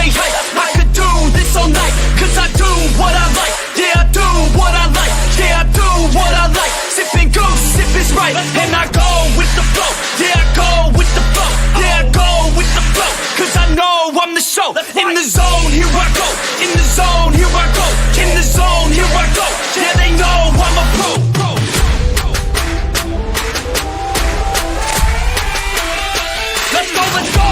stay hype. I could do this all night, cause I do what I like. Yeah, I do what I like. Yeah, I do what I like. Sipping goose, sip is right. And I go with the flow. Yeah, I go with the flow. Yeah, I go with the flow. Cause I know I'm the show. In the zone, here I go. In the zone, here I go. In the zone, here I go. Yeah, they know I'm a pro. Let's go, let's go.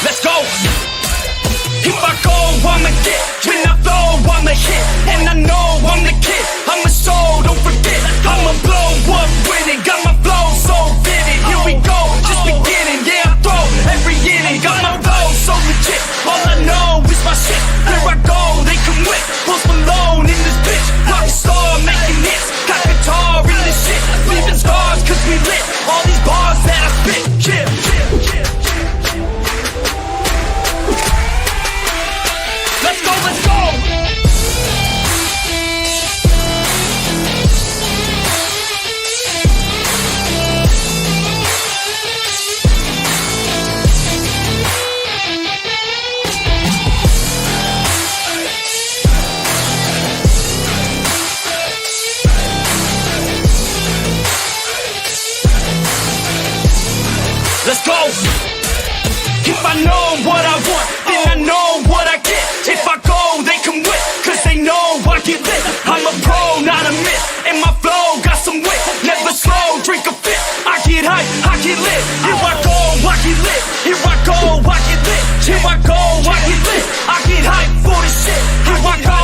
Let's go. If I go, I'ma get. When I flow, I'ma hit. And I know I'm the kid. I'm a soul, don't forget. I'ma blow up with it. Got my flow so vivid. Here we go, just beginning. Yeah, I throw every inning. Got my flow so legit. All I know is my shit. Here I go, they come with. Post Malone in this bitch. Rock star making hits. Got guitar in this shit. Leaving scars cause we lit. All these bars that I spit. Yeah, yeah, yeah. Let's go, let's go! Let's go! If I know what I want, then I know what I get. If I go, they come with, cause they know I get lit. I'm a pro, not a myth, and my flow got some wit. Never slow, drink a fit. I get hype, I get lit. Here I go, I get lit. Here I go, I get lit. Here I go, I get lit. I get hype for the shit. Here I go,